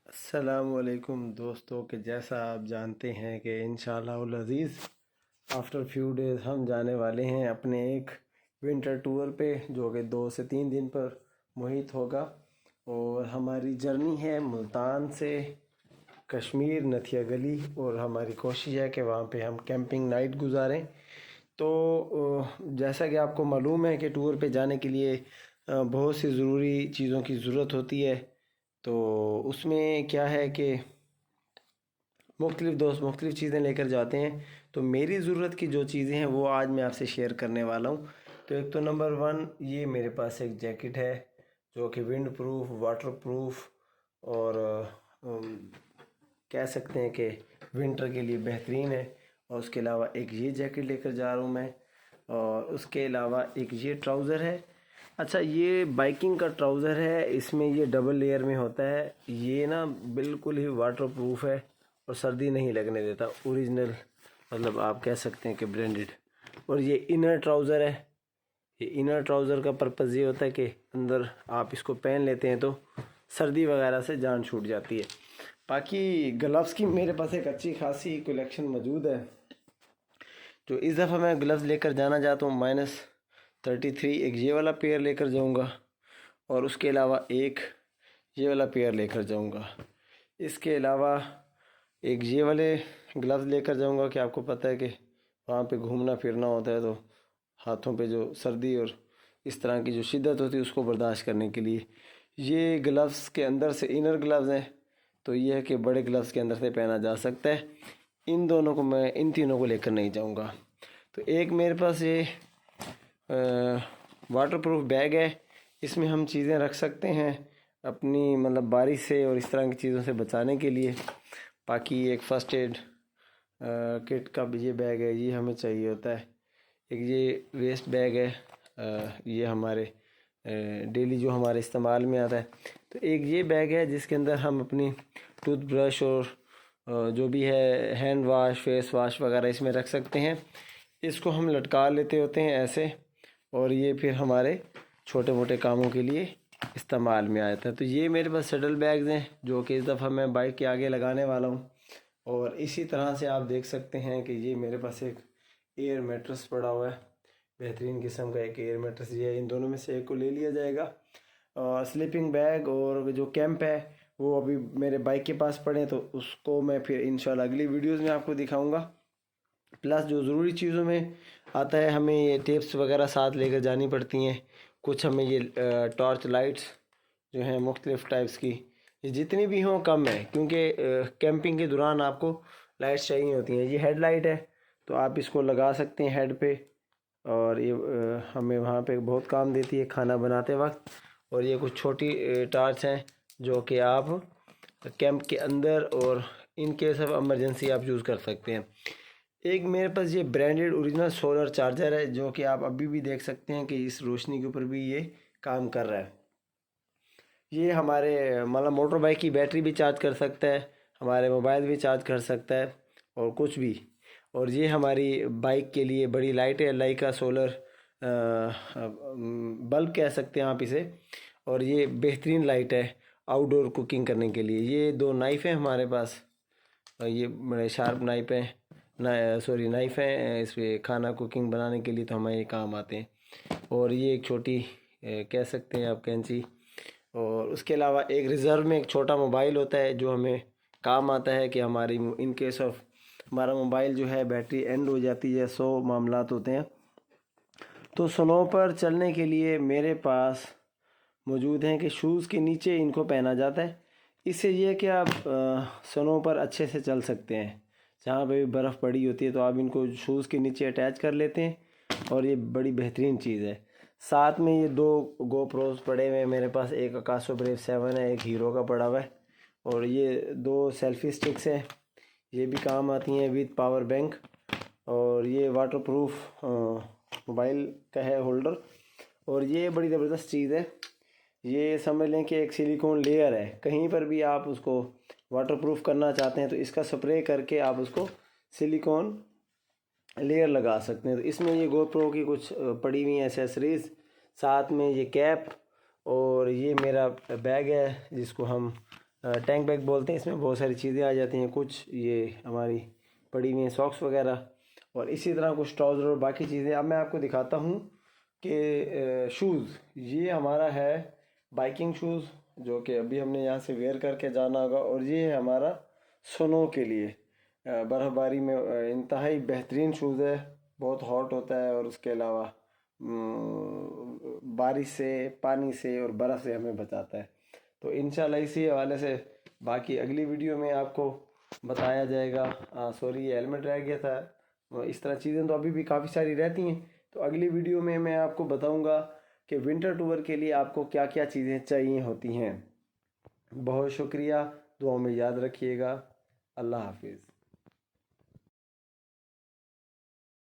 अस्सलामुअलैकुम दोस्तों, के जैसा आप जानते हैं कि इंशाअल्लाहुल अज़ीज़ आफ्टर फ्यू डेज़ हम जाने वाले हैं अपने एक विंटर टूर पे, जो कि 2 से 3 दिन पर मुहित होगा। और हमारी जर्नी है मुल्तान से कश्मीर नथिया गली, और हमारी कोशिश है कि वहाँ पे हम कैंपिंग नाइट गुजारें। तो जैसा कि आपको मालूम है कि टूर पे जाने के लिए बहुत सी ज़रूरी चीज़ों की ज़रूरत होती है। तो उसमें क्या है कि मुख्तलिफ़ दोस्त मुख्तलिफ़ चीज़ें लेकर जाते हैं। तो मेरी ज़रूरत की जो चीज़ें हैं वो आज मैं आपसे शेयर करने वाला हूँ। तो एक तो नंबर वन, ये मेरे पास एक जैकेट है जो कि विंड प्रूफ, वाटर प्रूफ और कह सकते हैं कि विंटर के लिए बेहतरीन है। और उसके अलावा एक ये जैकेट लेकर जा रहा हूँ मैं, और उसके अलावा एक ये ट्राउज़र है। अच्छा, ये बाइकिंग का ट्राउज़र है, इसमें ये डबल लेयर में होता है। ये ना बिल्कुल ही वाटर प्रूफ है और सर्दी नहीं लगने देता, ओरिजिनल, मतलब आप कह सकते हैं कि ब्रांडेड। और ये इनर ट्राउज़र है। ये इनर ट्राउज़र का पर्पज़ ये होता है कि अंदर आप इसको पहन लेते हैं तो सर्दी वगैरह से जान छूट जाती है। बाकी ग्लव्स की मेरे पास एक अच्छी खासी कलेक्शन मौजूद है। तो इस दफ़ा मैं ग्लव्स लेकर जाना चाहता हूँ -33। एक ये वाला पेयर लेकर जाऊँगा और उसके अलावा एक ये वाला पेयर लेकर जाऊँगा। इसके अलावा एक ये वाले ग्लव्स लेकर जाऊँगा कि आपको पता है कि वहाँ पे घूमना फिरना होता है तो हाथों पे जो सर्दी और इस तरह की जो शिद्दत होती है उसको बर्दाश्त करने के लिए। ये ग्लव्स के अंदर से इनर ग्लव्स हैं, तो ये है कि बड़े ग्लव्स के अंदर से पहना जा सकता है। इन दोनों को मैं, इन तीनों को लेकर नहीं जाऊँगा। तो एक मेरे पास ये वाटर प्रूफ बैग है, इसमें हम चीज़ें रख सकते हैं अपनी, मतलब बारिश से और इस तरह की चीज़ों से बचाने के लिए। बाकी एक फ़र्स्ट एड किट का भी ये बैग है, ये हमें चाहिए होता है। एक ये वेस्ट बैग है, ये हमारे डेली जो हमारे इस्तेमाल में आता है। तो एक ये बैग है जिसके अंदर हम अपनी टूथब्रश और जो भी है हैंड वाश, फेस वाश वगैरह इसमें रख सकते हैं। इसको हम लटका लेते होते हैं ऐसे, और ये फिर हमारे छोटे मोटे कामों के लिए इस्तेमाल में आता है। तो ये मेरे पास शटल बैग्स हैं जो कि इस दफ़ा मैं बाइक के आगे लगाने वाला हूँ। और इसी तरह से आप देख सकते हैं कि ये मेरे पास एक एयर मैट्रेस पड़ा हुआ है, बेहतरीन किस्म का एक एयर मैट्रेस। ये है, इन दोनों में से एक को ले लिया जाएगा। और स्लीपिंग बैग और जो कैंप है वो अभी मेरे बाइक के पास पड़े हैं, तो उसको मैं फिर इंशाल्लाह अगली वीडियोज़ में आपको दिखाऊँगा। प्लस जो ज़रूरी चीज़ों में आता है, हमें ये टेप्स वगैरह साथ लेकर जानी पड़ती हैं। कुछ हमें ये टॉर्च लाइट्स जो हैं मुख्तलिफ़ टाइप्स की, ये जितनी भी हों कम है, क्योंकि कैंपिंग के दौरान आपको लाइट्स चाहिए होती हैं। ये हेड लाइट है, तो आप इसको लगा सकते हैं हेड पे, और ये हमें वहाँ पे बहुत काम देती है खाना बनाते वक्त। और ये कुछ छोटी टार्च हैं जो कि आप कैंप के अंदर और इन केस ऑफ इमरजेंसी आप यूज़ कर सकते हैं। एक मेरे पास ये ब्रांडेड ओरिजिनल सोलर चार्जर है जो कि आप अभी भी देख सकते हैं कि इस रोशनी के ऊपर भी ये काम कर रहा है। ये हमारे मतलब मोटर बाइक की बैटरी भी चार्ज कर सकता है, हमारे मोबाइल भी चार्ज कर सकता है और कुछ भी। और ये हमारी बाइक के लिए बड़ी लाइट है, लाइका सोलर बल्ब कह सकते हैं आप इसे। और ये बेहतरीन लाइट है आउटडोर कुकिंग करने के लिए। ये दो नाइफ़ हैं हमारे पास, और ये बड़े शार्प नाइफ हैं, सॉरी नाइफ़ हैं, इस पे खाना कुकिंग बनाने के लिए तो हमें ये काम आते हैं। और ये एक छोटी कह सकते हैं आप कैंची। और उसके अलावा एक रिज़र्व में एक छोटा मोबाइल होता है जो हमें काम आता है कि हमारी इन केस ऑफ हमारा मोबाइल जो है बैटरी एंड हो जाती है, 100 मामलात होते हैं। तो स्नो पर चलने के लिए मेरे पास मौजूद हैं कि शूज़ के नीचे इनको पहना जाता है। इससे ये है कि आप स्नो पर अच्छे से चल सकते हैं। जहाँ पे भी बर्फ़ पड़ी होती है तो आप इनको शूज़ के नीचे अटैच कर लेते हैं, और ये बड़ी बेहतरीन चीज़ है। साथ में ये दो गोप्रोस पड़े हुए हैं मेरे पास, एक अकाशो ब्रेव 7 है, एक हीरो का पड़ा हुआ है। और ये दो सेल्फ़ी स्टिक्स हैं, ये भी काम आती हैं विद पावर बैंक। और ये वाटर प्रूफ मोबाइल का है होल्डर। और ये बड़ी ज़बरदस्त चीज़ है, ये समझ लें कि एक सिलिकॉन लेयर है। कहीं पर भी आप उसको वाटरप्रूफ करना चाहते हैं तो इसका स्प्रे करके आप उसको सिलिकॉन लेयर लगा सकते हैं। तो इसमें ये गोप्रो की कुछ पड़ी हुई एसेसरीज़, साथ में ये कैप, और ये मेरा बैग है जिसको हम टैंक बैग बोलते हैं। इसमें बहुत सारी चीज़ें आ जाती हैं, कुछ ये हमारी पड़ी हुई हैं सॉक्स वगैरह, और इसी तरह कुछ ट्राउज़र और बाकी चीज़ें। अब मैं आपको दिखाता हूँ कि शूज़, ये हमारा है बाइकिंग शूज़ जो कि अभी हमने यहाँ से वेयर करके जाना होगा, और ये है हमारा स्नो के लिए बर्फ़बारी में इंतहाई बेहतरीन शूज़ है, बहुत हॉट होता है और उसके अलावा बारिश से, पानी से और बर्फ़ से हमें बचाता है। तो इंशाल्लाह इसी हवाले से बाकी अगली वीडियो में आपको बताया जाएगा। सॉरी, ये हेलमेट रह गया था। इस तरह चीज़ें तो अभी भी काफ़ी सारी रहती हैं, तो अगली वीडियो में मैं आपको बताऊंगा कि विंटर टूर के लिए आपको क्या क्या चीज़ें चाहिए होती हैं। बहुत शुक्रिया, दुआ में याद रखिएगा। अल्लाह हाफिज़।